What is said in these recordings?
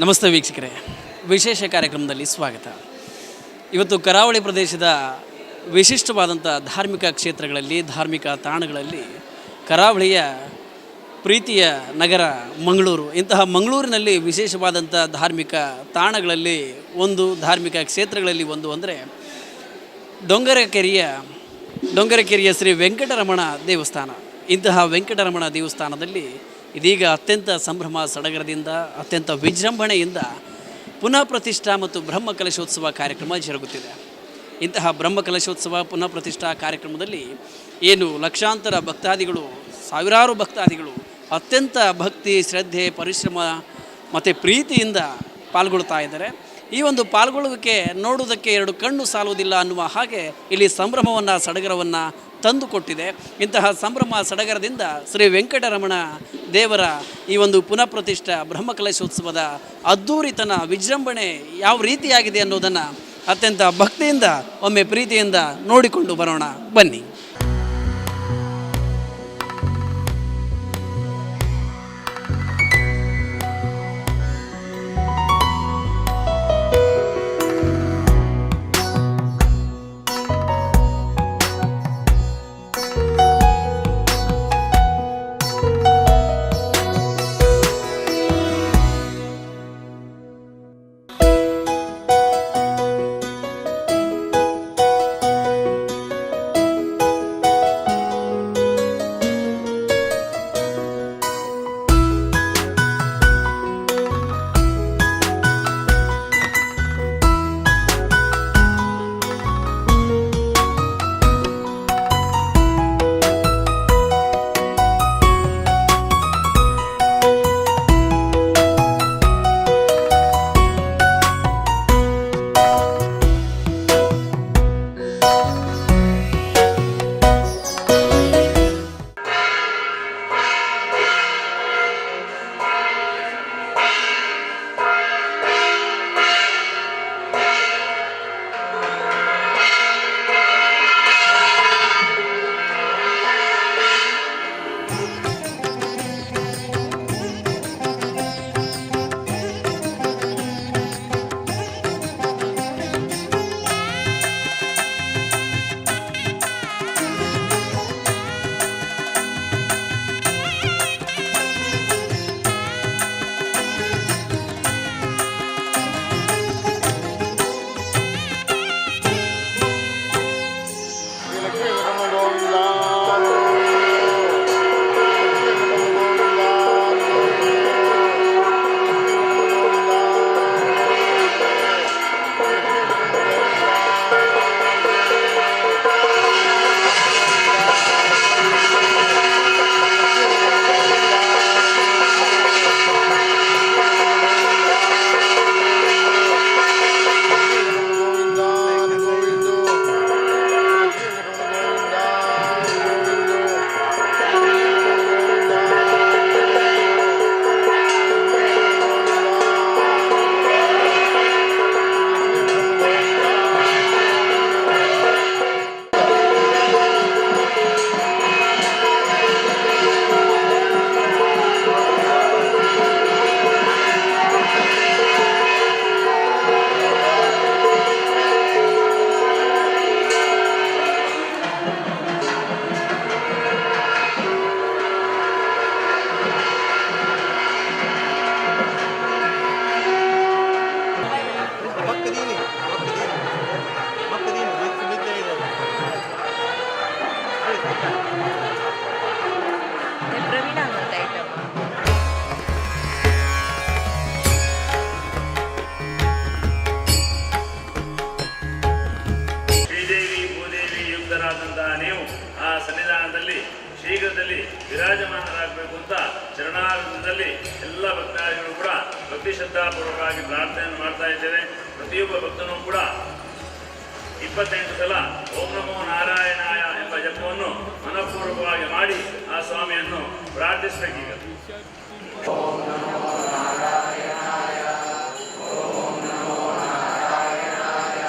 ನಮಸ್ತೆ ವೀಕ್ಷಕರೇ, ವಿಶೇಷ ಕಾರ್ಯಕ್ರಮದಲ್ಲಿ ಸ್ವಾಗತ. ಇವತ್ತು ಕರಾವಳಿ ಪ್ರದೇಶದ ವಿಶಿಷ್ಟವಾದಂಥ ಧಾರ್ಮಿಕ ಕ್ಷೇತ್ರಗಳಲ್ಲಿ, ಧಾರ್ಮಿಕ ತಾಣಗಳಲ್ಲಿ ಕರಾವಳಿಯ ಪ್ರೀತಿಯ ನಗರ ಮಂಗಳೂರು. ಇಂತಹ ಮಂಗಳೂರಿನಲ್ಲಿ ವಿಶೇಷವಾದಂಥ ಧಾರ್ಮಿಕ ತಾಣಗಳಲ್ಲಿ ಒಂದು, ಧಾರ್ಮಿಕ ಕ್ಷೇತ್ರಗಳಲ್ಲಿ ಒಂದು ಅಂದರೆ ಡೊಂಗರಕೆರೆಯ ಶ್ರೀ ವೆಂಕಟರಮಣ ದೇವಸ್ಥಾನ. ಇಂತಹ ವೆಂಕಟರಮಣ ದೇವಸ್ಥಾನದಲ್ಲಿ ಇದೀಗ ಅತ್ಯಂತ ಸಂಭ್ರಮ ಸಡಗರದಿಂದ, ಅತ್ಯಂತ ವಿಜೃಂಭಣೆಯಿಂದ ಪುನಃ ಪ್ರತಿಷ್ಠಾ ಮತ್ತು ಬ್ರಹ್ಮಕಲಶೋತ್ಸವ ಕಾರ್ಯಕ್ರಮ ಜರುಗುತ್ತಿದೆ. ಇಂತಹ ಬ್ರಹ್ಮಕಲಶೋತ್ಸವ ಪುನಃ ಪ್ರತಿಷ್ಠಾ ಕಾರ್ಯಕ್ರಮದಲ್ಲಿ ಏನು ಲಕ್ಷಾಂತರ ಭಕ್ತಾದಿಗಳು, ಸಾವಿರಾರು ಭಕ್ತಾದಿಗಳು ಅತ್ಯಂತ ಭಕ್ತಿ, ಶ್ರದ್ಧೆ, ಪರಿಶ್ರಮ ಮತ್ತು ಪ್ರೀತಿಯಿಂದ ಪಾಲ್ಗೊಳ್ತಾ ಇದ್ದಾರೆ. ಈ ಒಂದು ಪಾಲ್ಗೊಳ್ಳುವಿಕೆ ನೋಡುವುದಕ್ಕೆ ಎರಡು ಕಣ್ಣು ಸಾಲುವುದಿಲ್ಲ ಅನ್ನುವ ಹಾಗೆ ಇಲ್ಲಿ ಸಂಭ್ರಮವನ್ನು, ಸಡಗರವನ್ನು ತಂದುಕೊಟ್ಟಿದೆ. ಇಂತಹ ಸಂಭ್ರಮ ಸಡಗರದಿಂದ ಶ್ರೀ ವೆಂಕಟರಮಣ ದೇವರ ಈ ಒಂದು ಪುನಃ ಪ್ರತಿಷ್ಠಾ ಬ್ರಹ್ಮಕಲಶೋತ್ಸವದ ಅದ್ಧೂರಿತನ, ವಿಜೃಂಭಣೆ ಯಾವ ರೀತಿಯಾಗಿದೆ ಅನ್ನೋದನ್ನು ಅತ್ಯಂತ ಭಕ್ತಿಯಿಂದ, ಒಮ್ಮೆ ಪ್ರೀತಿಯಿಂದ ನೋಡಿಕೊಂಡು ಬರೋಣ ಬನ್ನಿ. ನೀವು ಆ ಸನ್ನಿಧಾನದಲ್ಲಿ ಶೀಘ್ರದಲ್ಲಿ ವಿರಾಜಮಾನರಾಗಬೇಕು ಅಂತ ಚರಣಾರವಿಂದದಲ್ಲಿ ಎಲ್ಲ ಭಕ್ತಾದಿಗಳು ಕೂಡ ಭಕ್ತಿ ಶ್ರದ್ಧಾಪೂರ್ವಕವಾಗಿ ಪ್ರಾರ್ಥನೆಯನ್ನು ಮಾಡ್ತಾ ಇದ್ದೇವೆ. ಪ್ರತಿಯೊಬ್ಬ ಭಕ್ತನೂ ಕೂಡ 28 ಸಲ ಓಂ ನಮೋ ನಾರಾಯಣಾಯ ಎಂಬ ಜಪವನ್ನು ಮನಪೂರ್ವಕವಾಗಿ ಮಾಡಿ ಆ ಸ್ವಾಮಿಯನ್ನು ಪ್ರಾರ್ಥಿಸಬೇಕೀಗ. ಓಂ ನಮೋ ನಾರಾಯಣಾಯ, ಓಂ ನಮೋ ನಾರಾಯಣಾಯ.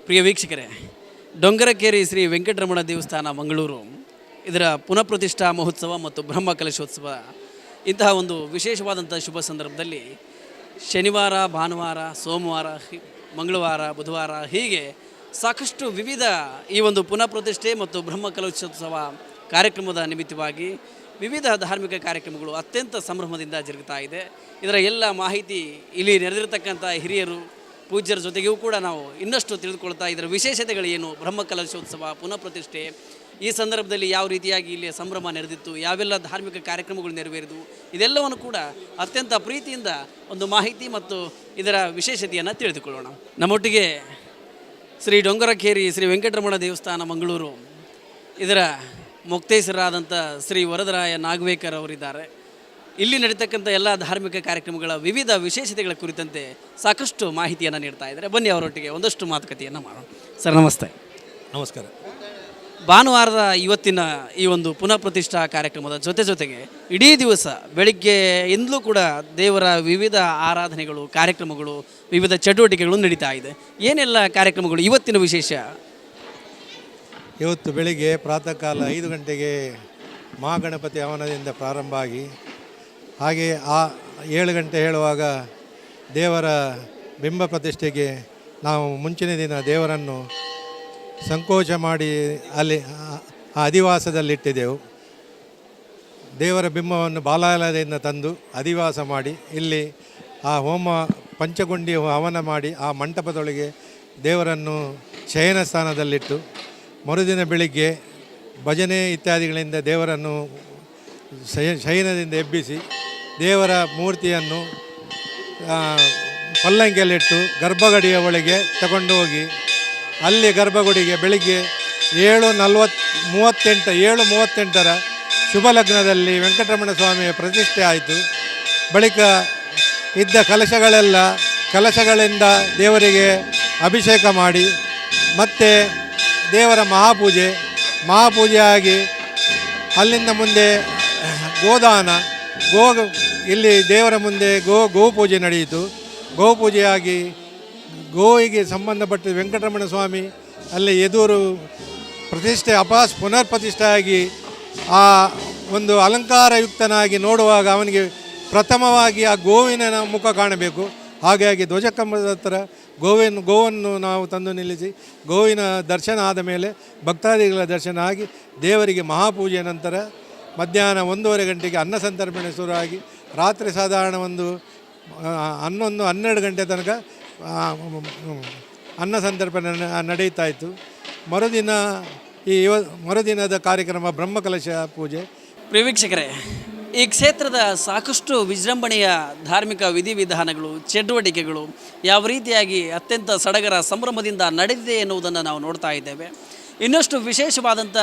ಪ್ರಿಯ ವೀಕ್ಷಕರೇ, ಡೊಂಗರಕೇರಿ ಶ್ರೀ ವೆಂಕಟರಮಣ ದೇವಸ್ಥಾನ ಮಂಗಳೂರು ಇದರ ಪುನಃಪ್ರತಿಷ್ಠಾ ಮಹೋತ್ಸವ ಮತ್ತು ಬ್ರಹ್ಮ ಕಲಶೋತ್ಸವ ಇಂತಹ ಒಂದು ವಿಶೇಷವಾದಂಥ ಶುಭ ಸಂದರ್ಭದಲ್ಲಿ ಶನಿವಾರ, ಭಾನುವಾರ, ಸೋಮವಾರ, ಮಂಗಳವಾರ, ಬುಧವಾರ ಹೀಗೆ ಸಾಕಷ್ಟು ವಿವಿಧ ಈ ಒಂದು ಪುನಃಪ್ರತಿಷ್ಠೆ ಮತ್ತು ಬ್ರಹ್ಮ ಕಲಶೋತ್ಸವ ಕಾರ್ಯಕ್ರಮದ ನಿಮಿತ್ತವಾಗಿ ವಿವಿಧ ಧಾರ್ಮಿಕ ಕಾರ್ಯಕ್ರಮಗಳು ಅತ್ಯಂತ ಸಂಭ್ರಮದಿಂದ ಜರುಗುತ್ತಾ ಇದೆ. ಇದರ ಎಲ್ಲ ಮಾಹಿತಿ ಇಲ್ಲಿ ನೆರೆದಿರತಕ್ಕಂಥ ಹಿರಿಯರು, ಪೂಜ್ಯರ ಜೊತೆಗೂ ಕೂಡ ನಾವು ಇನ್ನಷ್ಟು ತಿಳಿದುಕೊಳ್ತಾ ಇದರ ವಿಶೇಷತೆಗಳು ಏನು, ಬ್ರಹ್ಮ ಕಲಶೋತ್ಸವ, ಪುನಃಪ್ರತಿಷ್ಠೆ ಈ ಸಂದರ್ಭದಲ್ಲಿ ಯಾವ ರೀತಿಯಾಗಿ ಇಲ್ಲಿ ಸಂಭ್ರಮ ನೆರೆದಿತ್ತು, ಯಾವೆಲ್ಲ ಧಾರ್ಮಿಕ ಕಾರ್ಯಕ್ರಮಗಳು ನೆರವೇರಿದು, ಇದೆಲ್ಲವನ್ನು ಕೂಡ ಅತ್ಯಂತ ಪ್ರೀತಿಯಿಂದ ಒಂದು ಮಾಹಿತಿ ಮತ್ತು ಇದರ ವಿಶೇಷತೆಯನ್ನು ತಿಳಿದುಕೊಳ್ಳೋಣ. ನಮ್ಮೊಟ್ಟಿಗೆ ಶ್ರೀ ಡೊಂಗರಕೇರಿ ಶ್ರೀ ವೆಂಕಟರಮಣ ದೇವಸ್ಥಾನ ಮಂಗಳೂರು ಇದರ ಮೊಕ್ತೇಸರಾದಂಥ ಶ್ರೀ ವರದರಾಯ ನಾಗವೇಕರ್ ಅವರಿದ್ದಾರೆ. ಇಲ್ಲಿ ನಡೀತಕ್ಕಂಥ ಎಲ್ಲ ಧಾರ್ಮಿಕ ಕಾರ್ಯಕ್ರಮಗಳ ವಿವಿಧ ವಿಶೇಷತೆಗಳ ಕುರಿತಂತೆ ಸಾಕಷ್ಟು ಮಾಹಿತಿಯನ್ನು ನೀಡ್ತಾ ಇದ್ದಾರೆ. ಬನ್ನಿ ಅವರೊಟ್ಟಿಗೆ ಒಂದಷ್ಟು ಮಾತುಕತೆಯನ್ನು ಮಾಡೋಣ. ಸರ್ ನಮಸ್ತೆ. ನಮಸ್ಕಾರ. ಭಾನುವಾರದ ಇವತ್ತಿನ ಈ ಒಂದು ಪುನಃಪ್ರತಿಷ್ಠಾ ಕಾರ್ಯಕ್ರಮದ ಜೊತೆಗೆ ಇಡೀ ದಿವಸ ಬೆಳಿಗ್ಗೆಯಿಂದಲೂ ಕೂಡ ದೇವರ ವಿವಿಧ ಆರಾಧನೆಗಳು, ಕಾರ್ಯಕ್ರಮಗಳು, ವಿವಿಧ ಚಟುವಟಿಕೆಗಳು ನಡೀತಾ ಇದೆ. ಏನೆಲ್ಲ ಕಾರ್ಯಕ್ರಮಗಳು ಇವತ್ತಿನ ವಿಶೇಷ? ಇವತ್ತು ಬೆಳಿಗ್ಗೆ ಪ್ರಾತಃ ಕಾಲ 5 ಗಂಟೆಗೆ ಮಹಾಗಣಪತಿ ಹವನದಿಂದ ಪ್ರಾರಂಭ ಆಗಿ ಹಾಗೆ 7 ಗಂಟೆ ಹೇಳುವಾಗ ದೇವರ ಬಿಂಬ ಪ್ರತಿಷ್ಠೆಗೆ ನಾವು ಮುಂಚಿನ ದಿನ ದೇವರನ್ನು ಸಂಕೋಚ ಮಾಡಿ ಅಲ್ಲಿ ಅಧಿವಾಸದಲ್ಲಿಟ್ಟಿದ್ದೆವು. ದೇವರ ಬಿಂಬವನ್ನು ಬಾಲಾಲಯದಿಂದ ತಂದು ಅಧಿವಾಸ ಮಾಡಿ ಇಲ್ಲಿ ಆ ಹೋಮ ಪಂಚಗುಂಡಿ ಹವನ ಮಾಡಿ ಆ ಮಂಟಪದೊಳಗೆ ದೇವರನ್ನು ಶಯನ ಸ್ಥಾನದಲ್ಲಿಟ್ಟು ಮರುದಿನ ಬೆಳಿಗ್ಗೆ ಭಜನೆ ಇತ್ಯಾದಿಗಳಿಂದ ದೇವರನ್ನು ಶಯನದಿಂದ ಎಬ್ಬಿಸಿ ದೇವರ ಮೂರ್ತಿಯನ್ನು ಪಲ್ಲಂಗಿಯಲ್ಲಿಟ್ಟು ಗರ್ಭಗುಡಿಯ ಒಳಗೆ ತಗೊಂಡು ಹೋಗಿ ಅಲ್ಲಿ ಗರ್ಭಗುಡಿಗೆ ಬೆಳಿಗ್ಗೆ 7:38 ಶುಭ ಲಗ್ನದಲ್ಲಿ ವೆಂಕಟರಮಣ ಸ್ವಾಮಿಯ ಪ್ರತಿಷ್ಠೆ ಆಯಿತು. ಬಳಿಕ ಇದ್ದ ಕಲಶಗಳಿಂದ ದೇವರಿಗೆ ಅಭಿಷೇಕ ಮಾಡಿ ಮತ್ತೆ ದೇವರ ಮಹಾಪೂಜೆ ಆಗಿ ಅಲ್ಲಿಂದ ಮುಂದೆ ಗೋದಾನ ಇಲ್ಲಿ ದೇವರ ಮುಂದೆ ಗೋಪೂಜೆ ನಡೆಯಿತು. ಗೋಪೂಜೆಯಾಗಿ ಗೋವಿಗೆ ಸಂಬಂಧಪಟ್ಟ ವೆಂಕಟರಮಣ ಸ್ವಾಮಿ ಅಲ್ಲಿ ಎದುರು ಪುನರ್ಪ್ರತಿಷ್ಠೆ ಆಗಿ ಆ ಒಂದು ಅಲಂಕಾರಯುಕ್ತನಾಗಿ ನೋಡುವಾಗ ಅವನಿಗೆ ಪ್ರಥಮವಾಗಿ ಆ ಗೋವಿನ ಮುಖ ಕಾಣಬೇಕು. ಹಾಗಾಗಿ ಧ್ವಜಕಂಬದ ಹತ್ರ ಗೋವನ್ನು ನಾವು ತಂದು ನಿಲ್ಲಿಸಿ ಗೋವಿನ ದರ್ಶನ ಆದ ಮೇಲೆ ಭಕ್ತಾದಿಗಳ ದರ್ಶನ ಆಗಿ ದೇವರಿಗೆ ಮಹಾಪೂಜೆಯ ನಂತರ ಮಧ್ಯಾಹ್ನ 1:30 ಗಂಟೆಗೆ ಅನ್ನ ಸಂತರ್ಪಣೆ ಶುರುವಾಗಿ ರಾತ್ರಿ ಸಾಧಾರಣ ಒಂದು 11-12 ಗಂಟೆ ತನಕ ಅನ್ನ ಸಂತರ್ಪಣೆ ನಡೀತಾ ಇತ್ತು. ಮರುದಿನದ ಕಾರ್ಯಕ್ರಮ ಬ್ರಹ್ಮಕಲಶ ಪೂಜೆ. ಪ್ರಿಯ ವೀಕ್ಷಕರೇ, ಈ ಕ್ಷೇತ್ರದ ಸಾಕಷ್ಟು ವಿಜೃಂಭಣೆಯ ಧಾರ್ಮಿಕ ವಿಧಿವಿಧಾನಗಳು, ಚಟುವಟಿಕೆಗಳು ಯಾವ ರೀತಿಯಾಗಿ ಅತ್ಯಂತ ಸಡಗರ ಸಂಭ್ರಮದಿಂದ ನಡೆದಿದೆ ಎನ್ನುವುದನ್ನು ನಾವು ನೋಡ್ತಾ ಇದ್ದೇವೆ. ಇನ್ನಷ್ಟು ವಿಶೇಷವಾದಂಥ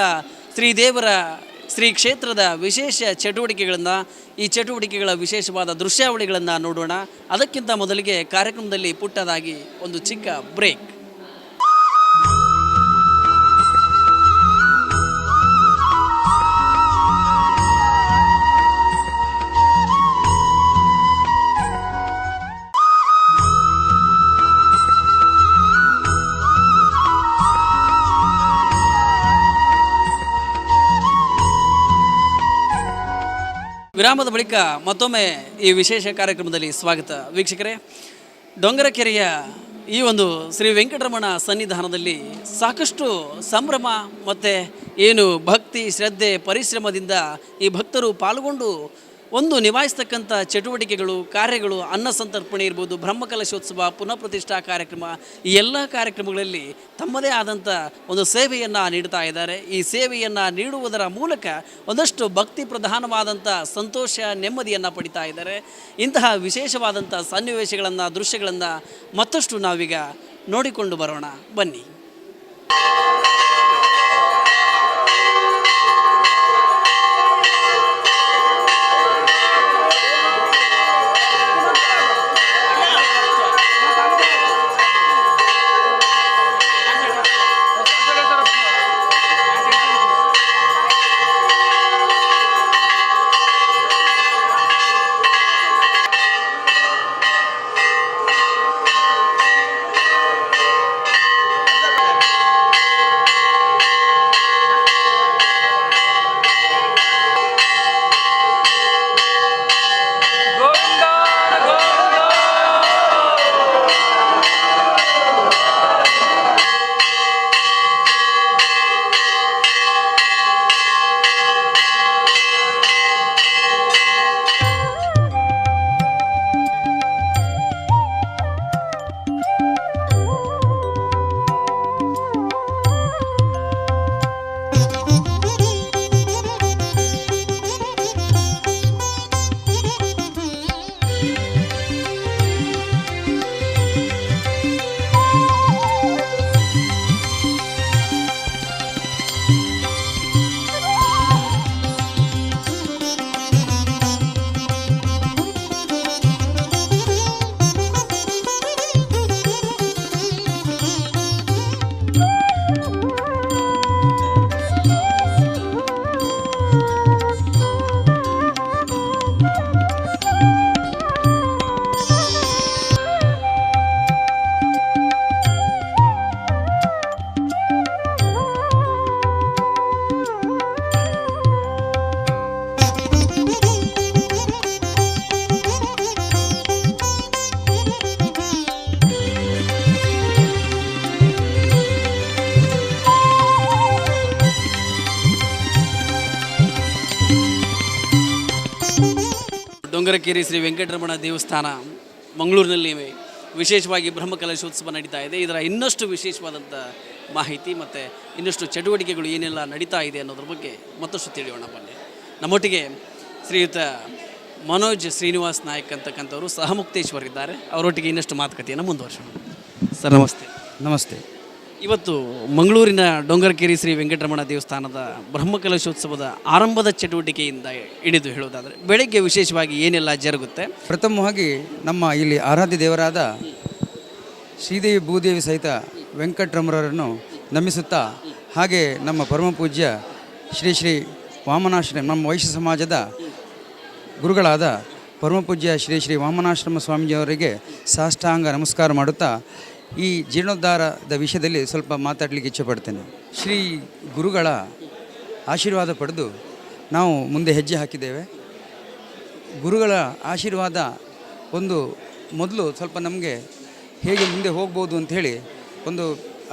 ಶ್ರೀ ಕ್ಷೇತ್ರದ ವಿಶೇಷ ಚಟುವಟಿಕೆಗಳನ್ನು, ಈ ಚಟುವಟಿಕೆಗಳ ವಿಶೇಷವಾದ ದೃಶ್ಯಾವಳಿಗಳನ್ನು ನೋಡೋಣ. ಅದಕ್ಕಿಂತ ಮೊದಲಿಗೆ ಕಾರ್ಯಕ್ರಮದಲ್ಲಿ ಪುಟ್ಟದಾಗಿ ಒಂದು ಚಿಕ್ಕ ಬ್ರೇಕ್. ವಿರಾಮದ ಬಳಿಕ ಮತ್ತೊಮ್ಮೆ ಈ ವಿಶೇಷ ಕಾರ್ಯಕ್ರಮದಲ್ಲಿ ಸ್ವಾಗತ. ವೀಕ್ಷಕರೇ, ಡೊಂಗರಕೆರೆಯ ಈ ಒಂದು ಶ್ರೀ ವೆಂಕಟರಮಣ ಸನ್ನಿಧಾನದಲ್ಲಿ ಸಾಕಷ್ಟು ಸಂಭ್ರಮ ಮತ್ತು ಏನು ಭಕ್ತಿ, ಶ್ರದ್ಧೆ, ಪರಿಶ್ರಮದಿಂದ ಈ ಭಕ್ತರು ಪಾಲ್ಗೊಂಡು ಒಂದು ನಿಭಾಯಿಸ್ತಕ್ಕಂಥ ಚಟುವಟಿಕೆಗಳು, ಕಾರ್ಯಗಳು, ಅನ್ನ ಸಂತರ್ಪಣೆ ಇರ್ಬೋದು, ಬ್ರಹ್ಮಕಲಶೋತ್ಸವ, ಪುನಃಪ್ರತಿಷ್ಠಾ ಕಾರ್ಯಕ್ರಮ, ಈ ಎಲ್ಲ ಕಾರ್ಯಕ್ರಮಗಳಲ್ಲಿ ತಮ್ಮದೇ ಆದಂಥ ಒಂದು ಸೇವೆಯನ್ನು ನೀಡ್ತಾ ಇದ್ದಾರೆ. ಈ ಸೇವೆಯನ್ನು ನೀಡುವುದರ ಮೂಲಕ ಒಂದಷ್ಟು ಭಕ್ತಿ ಪ್ರಧಾನವಾದಂಥ ಸಂತೋಷ, ನೆಮ್ಮದಿಯನ್ನು ಪಡಿತಾ ಇದ್ದಾರೆ. ಇಂತಹ ವಿಶೇಷವಾದಂಥ ಸನ್ನಿವೇಶಗಳನ್ನು, ದೃಶ್ಯಗಳನ್ನು ಮತ್ತಷ್ಟು ನಾವೀಗ ನೋಡಿಕೊಂಡು ಬರೋಣ. ಬನ್ನಿ. ಡೊಂಗರಕೇರಿ ಶ್ರೀ ವೆಂಕಟರಮಣ ದೇವಸ್ಥಾನ ಮಂಗಳೂರಿನಲ್ಲಿ ವಿಶೇಷವಾಗಿ ಬ್ರಹ್ಮಕಲಶೋತ್ಸವ ನಡೀತಾ ಇದೆ. ಇದರ ಇನ್ನಷ್ಟು ವಿಶೇಷವಾದಂಥ ಮಾಹಿತಿ ಮತ್ತು ಇನ್ನಷ್ಟು ಚಟುವಟಿಕೆಗಳು ಏನೆಲ್ಲ ನಡೀತಾ ಇದೆ ಅನ್ನೋದ್ರ ಬಗ್ಗೆ ಮತ್ತಷ್ಟು ತಿಳಿಯೋಣ ಬನ್ನಿ. ನಮ್ಮೊಟ್ಟಿಗೆ ಶ್ರೀಯುತ ಮನೋಜ್ ಶ್ರೀನಿವಾಸ್ ನಾಯಕ್ ಅಂತಕ್ಕಂಥವರು ಸಹಮುಕ್ತೇಶ್ವರಿದ್ದಾರೆ. ಅವರೊಟ್ಟಿಗೆ ಇನ್ನಷ್ಟು ಮಾತುಕತೆಯನ್ನು ಮುಂದುವರ್ಸೋಣ. ಸರ್ ನಮಸ್ತೆ. ನಮಸ್ತೆ. ಇವತ್ತು ಮಂಗಳೂರಿನ ಡೊಂಗರಕೇರಿ ಶ್ರೀ ವೆಂಕಟರಮಣ ದೇವಸ್ಥಾನದ ಬ್ರಹ್ಮಕಲಶೋತ್ಸವದ ಆರಂಭದ ಚಟುವಟಿಕೆಯಿಂದ ಹಿಡಿದು ಹೇಳೋದಾದರೆ ಬೆಳಗ್ಗೆ ವಿಶೇಷವಾಗಿ ಏನೆಲ್ಲ ಜರುಗುತ್ತೆ? ಪ್ರಥಮವಾಗಿ ನಮ್ಮ ಇಲ್ಲಿ ಆರಾಧ್ಯ ದೇವರಾದ ಶ್ರೀದೇವಿ ಭೂದೇವಿ ಸಹಿತ ವೆಂಕಟರಮಣರನ್ನು ನಮಿಸುತ್ತಾ, ಹಾಗೆ ನಮ್ಮ ಪರಮ ಪೂಜ್ಯ ಶ್ರೀ ಶ್ರೀ ವಾಮನಾಶ್ರಮ ನಮ್ಮ ವೈಶ್ಯ ಸಮಾಜದ ಗುರುಗಳಾದ ಪರಮ ಪೂಜ್ಯ ಶ್ರೀ ಶ್ರೀ ವಾಮನಾಶ್ರಮ ಸ್ವಾಮೀಜಿಯವರಿಗೆ ಸಾಷ್ಟಾಂಗ ನಮಸ್ಕಾರ ಮಾಡುತ್ತಾ ಈ ಜೀರ್ಣೋದ್ಧಾರದ ವಿಷಯದಲ್ಲಿ ಸ್ವಲ್ಪ ಮಾತಾಡಲಿಕ್ಕೆ ಇಚ್ಛೆಪಡ್ತೇನೆ. ಶ್ರೀ ಗುರುಗಳ ಆಶೀರ್ವಾದ ಪಡೆದು ನಾವು ಮುಂದೆ ಹೆಜ್ಜೆ ಹಾಕಿದ್ದೇವೆ. ಗುರುಗಳ ಆಶೀರ್ವಾದ ಒಂದು ಮೊದಲು ಸ್ವಲ್ಪ ನಮಗೆ ಹೇಗೆ ಮುಂದೆ ಹೋಗ್ಬೋದು ಅಂಥೇಳಿ ಒಂದು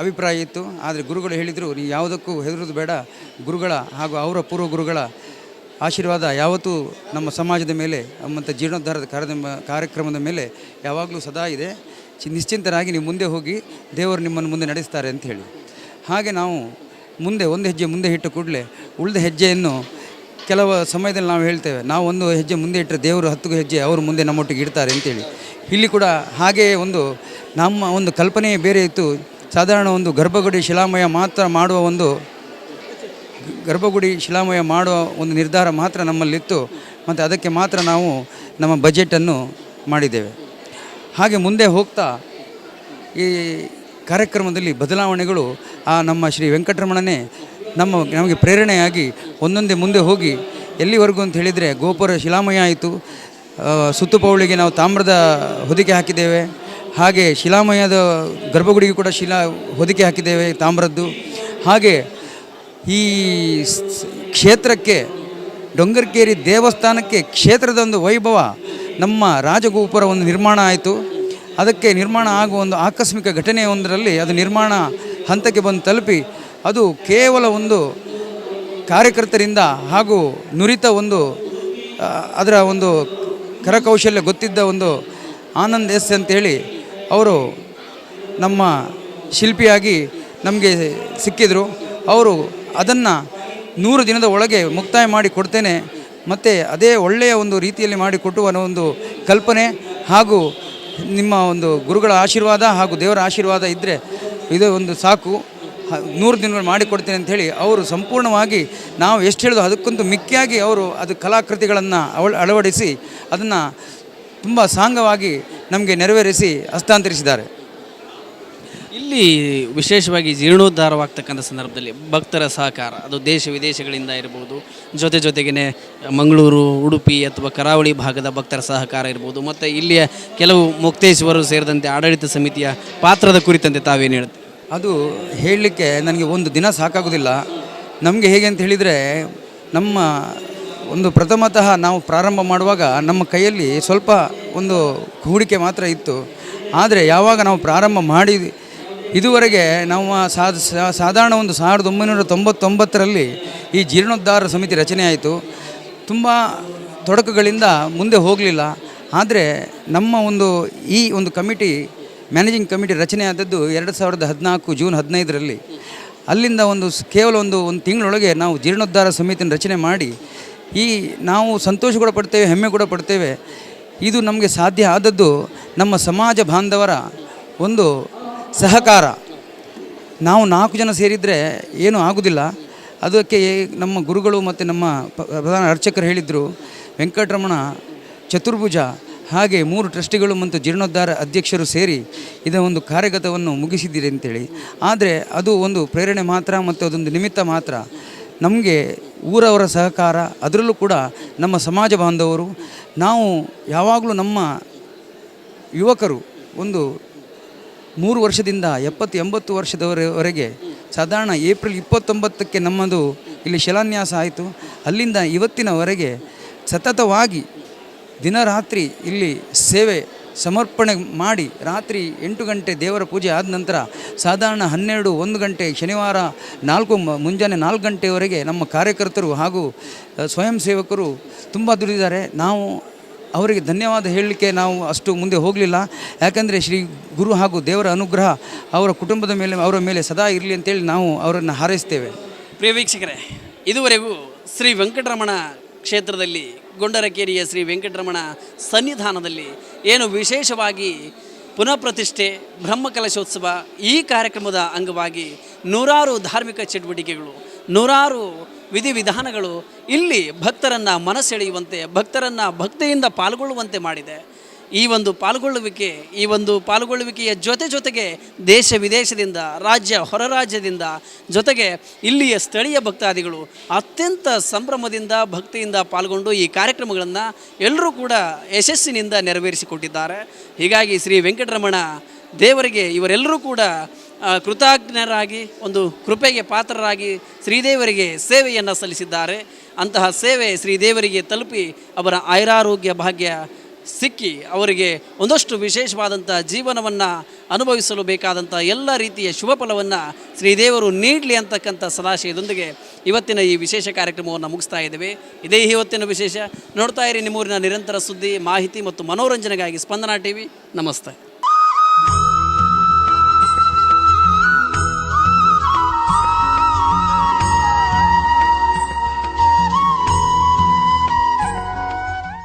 ಅಭಿಪ್ರಾಯ ಇತ್ತು. ಆದರೆ ಗುರುಗಳು ಹೇಳಿದರು, ನೀವು ಯಾವುದಕ್ಕೂ ಹೆದರೋದು ಬೇಡ, ಗುರುಗಳ ಹಾಗೂ ಅವರ ಪೂರ್ವ ಗುರುಗಳ ಆಶೀರ್ವಾದ ಯಾವತ್ತೂ ನಮ್ಮ ಸಮಾಜದ ಮೇಲೆ ಮತ್ತು ಜೀರ್ಣೋದ್ಧಾರದ ಕಾರ್ಯಕ್ರಮದ ಮೇಲೆ ಯಾವಾಗಲೂ ಸದಾ ಇದೆ. ನಿಶ್ಚಿಂತರಾಗಿ ನೀವು ಮುಂದೆ ಹೋಗಿ ದೇವರು ನಿಮ್ಮನ್ನು ಮುಂದೆ ನಡೆಸ್ತಾರೆ ಅಂತ ಹೇಳಿ. ಹಾಗೆ ನಾವು ಮುಂದೆ ಒಂದು ಹೆಜ್ಜೆ ಮುಂದೆ ಇಟ್ಟ ಕೂಡಲೇ ಉಳಿದ ಹೆಜ್ಜೆಯನ್ನು ಕೆಲವು ಸಮಯದಲ್ಲಿ ನಾವು ಹೇಳ್ತೇವೆ, ನಾವು ಒಂದು ಹೆಜ್ಜೆ ಮುಂದೆ ಇಟ್ಟರೆ ದೇವರು 10 ಹೆಜ್ಜೆ ಅವರು ಮುಂದೆ ನಮ್ಮೊಟ್ಟಿಗೆ ಇಡ್ತಾರೆ ಅಂತೇಳಿ. ಇಲ್ಲಿ ಕೂಡ ಹಾಗೆಯೇ ನಮ್ಮ ಒಂದು ಕಲ್ಪನೆ ಬೇರೆ ಇತ್ತು. ಸಾಧಾರಣ ಒಂದು ಗರ್ಭಗುಡಿ ಶಿಲಾಮಯ ಮಾತ್ರ ಮಾಡುವ ಒಂದು ನಿರ್ಧಾರ ಮಾತ್ರ ನಮ್ಮಲ್ಲಿತ್ತು ಮತ್ತು ಅದಕ್ಕೆ ಮಾತ್ರ ನಾವು ನಮ್ಮ ಬಜೆಟನ್ನು ಮಾಡಿದ್ದೇವೆ. ಹಾಗೆ ಮುಂದೆ ಹೋಗ್ತಾ ಈ ಕಾರ್ಯಕ್ರಮದಲ್ಲಿ ಬದಲಾವಣೆಗಳು ನಮ್ಮ ಶ್ರೀ ವೆಂಕಟರಮಣನೇ ನಮಗೆ ಪ್ರೇರಣೆಯಾಗಿ ಒಂದೊಂದೇ ಮುಂದೆ ಹೋಗಿ ಎಲ್ಲಿವರೆಗೂ ಅಂತ ಹೇಳಿದರೆ ಗೋಪುರ ಶಿಲಾಮಯ ಆಯಿತು. ಸುತ್ತುಪೌಳಿಗೆ ನಾವು ತಾಮ್ರದ ಹೊದಿಕೆ ಹಾಕಿದ್ದೇವೆ. ಹಾಗೆ ಶಿಲಾಮಯದ ಗರ್ಭಗುಡಿಗೆ ಕೂಡ ಹೊದಿಕೆ ಹಾಕಿದ್ದೇವೆ ತಾಮ್ರದ್ದು. ಹಾಗೆ ಈ ಕ್ಷೇತ್ರಕ್ಕೆ ಡೊಂಗರಕೇರಿ ದೇವಸ್ಥಾನಕ್ಕೆ ಕ್ಷೇತ್ರದ ಒಂದು ವೈಭವ, ನಮ್ಮ ರಾಜಗೋಪುರ ಒಂದು ನಿರ್ಮಾಣ ಆಯಿತು. ಅದಕ್ಕೆ ನಿರ್ಮಾಣ ಆಗುವ ಒಂದು ಆಕಸ್ಮಿಕ ಘಟನೆಯೊಂದರಲ್ಲಿ ಅದು ನಿರ್ಮಾಣ ಹಂತಕ್ಕೆ ಬಂದು ತಲುಪಿ ಅದು ಕೇವಲ ಒಂದು ಕಾರ್ಯಕರ್ತರಿಂದ ಹಾಗೂ ನುರಿತ ಅದರ ಒಂದು ಕರಕೌಶಲ್ಯ ಗೊತ್ತಿದ್ದ ಒಂದು ಆನಂದ್ ಎಸ್ ಅಂತೇಳಿ ಅವರು ನಮ್ಮ ಶಿಲ್ಪಿಯಾಗಿ ನಮಗೆ ಸಿಕ್ಕಿದರು. ಅವರು ಅದನ್ನು 100 ದಿನದ ಒಳಗೆ ಮುಕ್ತಾಯ ಮಾಡಿ ಕೊಡ್ತೇನೆ ಮತ್ತು ಅದೇ ಒಳ್ಳೆಯ ಒಂದು ರೀತಿಯಲ್ಲಿ ಮಾಡಿಕೊಟ್ಟುವ ಒಂದು ಕಲ್ಪನೆ ಹಾಗೂ ನಿಮ್ಮ ಒಂದು ಗುರುಗಳ ಆಶೀರ್ವಾದ ಹಾಗೂ ದೇವರ ಆಶೀರ್ವಾದ ಇದ್ದರೆ ಇದು ಒಂದು ಸಾಕು, 100 ದಿನಗಳು ಮಾಡಿಕೊಡ್ತೇನೆ ಅಂಥೇಳಿ ಅವರು ಸಂಪೂರ್ಣವಾಗಿ ನಾವು ಎಷ್ಟು ಹೇಳಿದ್ರು ಅದಕ್ಕೊಂದು ಮಿಕ್ಕಿಯಾಗಿ ಅವರು ಅದು ಕಲಾಕೃತಿಗಳನ್ನು ಅಳವಡಿಸಿ ಅದನ್ನು ತುಂಬ ಸಾಂಗವಾಗಿ ನಮಗೆ ನೆರವೇರಿಸಿ ಹಸ್ತಾಂತರಿಸಿದ್ದಾರೆ. ಇಲ್ಲಿ ವಿಶೇಷವಾಗಿ ಜೀರ್ಣೋದ್ಧಾರವಾಗ್ತಕ್ಕಂಥ ಸಂದರ್ಭದಲ್ಲಿ ಭಕ್ತರ ಸಹಕಾರ, ಅದು ದೇಶ ವಿದೇಶಗಳಿಂದ ಇರ್ಬೋದು, ಜೊತೆಗೇ ಮಂಗಳೂರು, ಉಡುಪಿ ಅಥವಾ ಕರಾವಳಿ ಭಾಗದ ಭಕ್ತರ ಸಹಕಾರ ಇರ್ಬೋದು, ಮತ್ತು ಇಲ್ಲಿಯ ಕೆಲವು ಮುಕ್ತೇಶ್ವರರು ಸೇರಿದಂತೆ ಆಡಳಿತ ಸಮಿತಿಯ ಪಾತ್ರದ ಕುರಿತಂತೆ ತಾವೇನು ಹೇಳ್ತೀವಿ? ಅದು ಹೇಳಲಿಕ್ಕೆ ನನಗೆ ಒಂದು ದಿನ ಸಾಕಾಗೋದಿಲ್ಲ. ನಮಗೆ ಹೇಗೆ ಅಂತ ಹೇಳಿದರೆ, ನಮ್ಮ ಒಂದು ಪ್ರಥಮತಃ ನಾವು ಪ್ರಾರಂಭ ಮಾಡುವಾಗ ನಮ್ಮ ಕೈಯಲ್ಲಿ ಸ್ವಲ್ಪ ಒಂದು ಹೂಡಿಕೆ ಮಾತ್ರ ಇತ್ತು. ಆದರೆ ಯಾವಾಗ ನಾವು ಪ್ರಾರಂಭ ಮಾಡಿ ಇದುವರೆಗೆ ನಾವು ಸಾಧಾರಣ ಒಂದು 1999ರಲ್ಲಿ ಈ ಜೀರ್ಣೋದ್ಧಾರ ಸಮಿತಿ ರಚನೆ ಆಯಿತು. ತುಂಬ ತೊಡಕುಗಳಿಂದ ಮುಂದೆ ಹೋಗಲಿಲ್ಲ. ಆದರೆ ನಮ್ಮ ಈ ಒಂದು ಕಮಿಟಿ, ಮ್ಯಾನೇಜಿಂಗ್ ಕಮಿಟಿ ರಚನೆ ಆದದ್ದು 2014 ಜೂನ್ 15ರಲ್ಲಿ. ಅಲ್ಲಿಂದ ಕೇವಲ ಒಂದು ತಿಂಗಳೊಳಗೆ ನಾವು ಜೀರ್ಣೋದ್ಧಾರ ಸಮಿತಿಯನ್ನು ರಚನೆ ಮಾಡಿ ನಾವು ಸಂತೋಷ ಕೂಡ ಪಡ್ತೇವೆ, ಹೆಮ್ಮೆ ಕೂಡ ಪಡ್ತೇವೆ. ಇದು ನಮಗೆ ಸಾಧ್ಯ ಆದದ್ದು ನಮ್ಮ ಸಮಾಜ ಬಾಂಧವರ ಒಂದು ಸಹಕಾರ. ನಾವು 4 ಜನ ಸೇರಿದರೆ ಏನೂ ಆಗೋದಿಲ್ಲ. ಅದಕ್ಕೆ ನಮ್ಮ ಗುರುಗಳು ಮತ್ತು ನಮ್ಮ ಪ್ರಧಾನ ಅರ್ಚಕರು ಹೇಳಿದರು, ವೆಂಕಟರಮಣ ಚತುರ್ಭುಜ, ಹಾಗೆ 3 ಟ್ರಸ್ಟಿಗಳು ಮತ್ತು ಜೀರ್ಣೋದ್ಧಾರ ಅಧ್ಯಕ್ಷರು ಸೇರಿ ಇದರ ಒಂದು ಕಾರ್ಯಗತವನ್ನು ಮುಗಿಸಿದ್ದೀರಿ ಅಂತೇಳಿ. ಆದರೆ ಅದು ಒಂದು ಪ್ರೇರಣೆ ಮಾತ್ರ ಮತ್ತು ಅದೊಂದು ನಿಮಿತ್ತ ಮಾತ್ರ. ನಮಗೆ ಊರವರ ಸಹಕಾರ, ಅದರಲ್ಲೂ ಕೂಡ ನಮ್ಮ ಸಮಾಜ ಬಾಂಧವರು, ನಾವು ಯಾವಾಗಲೂ ನಮ್ಮ ಯುವಕರು 3 ವರ್ಷದಿಂದ 70-80 ವರ್ಷದವರೆಗೆ ಸಾಧಾರಣ ಏಪ್ರಿಲ್ 29ಕ್ಕೆ ನಮ್ಮದು ಇಲ್ಲಿ ಶಿಲಾನ್ಯಾಸ ಆಯಿತು. ಅಲ್ಲಿಂದ ಇವತ್ತಿನವರೆಗೆ ಸತತವಾಗಿ ದಿನರಾತ್ರಿ ಇಲ್ಲಿ ಸೇವೆ ಸಮರ್ಪಣೆ ಮಾಡಿ ರಾತ್ರಿ 8 ಗಂಟೆ ದೇವರ ಪೂಜೆ ಆದ ನಂತರ ಸಾಧಾರಣ 12-1 ಗಂಟೆ ಶನಿವಾರ ಮುಂಜಾನೆ 4 ಗಂಟೆಯವರೆಗೆ ನಮ್ಮ ಕಾರ್ಯಕರ್ತರು ಹಾಗೂ ಸ್ವಯಂ ಸೇವಕರು ತುಂಬ ದುಡಿದಿದ್ದಾರೆ. ನಾವು ಅವರಿಗೆ ಧನ್ಯವಾದ ಹೇಳಲಿಕ್ಕೆ ನಾವು ಅಷ್ಟು ಮುಂದೆ ಹೋಗಲಿಲ್ಲ. ಯಾಕಂದರೆ ಶ್ರೀ ಗುರು ಹಾಗೂ ದೇವರ ಅನುಗ್ರಹ ಅವರ ಕುಟುಂಬದ ಮೇಲೆ ಅವರ ಮೇಲೆ ಸದಾ ಇರಲಿ ಅಂತೇಳಿ ನಾವು ಅವರನ್ನು ಹಾರೈಸ್ತೇವೆ. ಪ್ರಿಯ ವೀಕ್ಷಕರೇ, ಇದುವರೆಗೂ ಶ್ರೀ ವೆಂಕಟರಮಣ ಕ್ಷೇತ್ರದಲ್ಲಿ ಗೊಂಡರಕೇರಿಯ ಶ್ರೀ ವೆಂಕಟರಮಣ ಸನ್ನಿಧಾನದಲ್ಲಿ ಏನು ವಿಶೇಷವಾಗಿ ಪುನಃ ಪ್ರತಿಷ್ಠೆ ಬ್ರಹ್ಮಕಲಶೋತ್ಸವ ಈ ಕಾರ್ಯಕ್ರಮದ ಅಂಗವಾಗಿ ನೂರಾರು ಧಾರ್ಮಿಕ ಚಟುವಟಿಕೆಗಳು, ನೂರಾರು ವಿಧಿವಿಧಾನಗಳು ಇಲ್ಲಿ ಭಕ್ತರನ್ನು ಮನಸೆಳೆಯುವಂತೆ, ಭಕ್ತರನ್ನು ಭಕ್ತಿಯಿಂದ ಪಾಲ್ಗೊಳ್ಳುವಂತೆ ಮಾಡಿದೆ. ಈ ಒಂದು ಪಾಲ್ಗೊಳ್ಳುವಿಕೆಯ ಜೊತೆಗೆ ದೇಶ ವಿದೇಶದಿಂದ, ರಾಜ್ಯ ಹೊರ ರಾಜ್ಯದಿಂದ, ಜೊತೆಗೆ ಇಲ್ಲಿಯ ಸ್ಥಳೀಯ ಭಕ್ತಾದಿಗಳು ಅತ್ಯಂತ ಸಂಭ್ರಮದಿಂದ ಭಕ್ತಿಯಿಂದ ಪಾಲ್ಗೊಂಡು ಈ ಕಾರ್ಯಕ್ರಮಗಳನ್ನು ಎಲ್ಲರೂ ಕೂಡ ಯಶಸ್ಸಿನಿಂದ ನೆರವೇರಿಸಿಕೊಟ್ಟಿದ್ದಾರೆ. ಹೀಗಾಗಿ ಶ್ರೀ ವೆಂಕಟರಮಣ ದೇವರಿಗೆ ಇವರೆಲ್ಲರೂ ಕೂಡ ಕೃತಜ್ಞರಾಗಿ ಒಂದು ಕೃಪೆಗೆ ಪಾತ್ರರಾಗಿ ಶ್ರೀದೇವರಿಗೆ ಸೇವೆಯನ್ನು ಸಲ್ಲಿಸಿದ್ದಾರೆ. ಅಂತಹ ಸೇವೆ ಶ್ರೀದೇವರಿಗೆ ತಲುಪಿ ಅವರ ಆಯುರಾರೋಗ್ಯ ಭಾಗ್ಯ ಸಿಕ್ಕಿ ಅವರಿಗೆ ಒಂದಷ್ಟು ವಿಶೇಷವಾದಂಥ ಜೀವನವನ್ನು ಅನುಭವಿಸಲು ಬೇಕಾದಂಥ ಎಲ್ಲ ರೀತಿಯ ಶುಭ ಫಲವನ್ನು ಶ್ರೀದೇವರು ನೀಡಲಿ ಅಂತಕ್ಕಂಥ ಸದಾಶಯದೊಂದಿಗೆ ಇವತ್ತಿನ ಈ ವಿಶೇಷ ಕಾರ್ಯಕ್ರಮವನ್ನು ಮುಗಿಸ್ತಾ ಇದ್ದೇವೆ. ಇದೇ ಇವತ್ತಿನ ವಿಶೇಷ. ನೋಡ್ತಾ ಇರಿ ನಿಮ್ಮೂರಿನ ನಿರಂತರ ಸುದ್ದಿ, ಮಾಹಿತಿ ಮತ್ತು ಮನೋರಂಜನೆಗಾಗಿ ಸ್ಪಂದನಾ TV. ನಮಸ್ತೆ.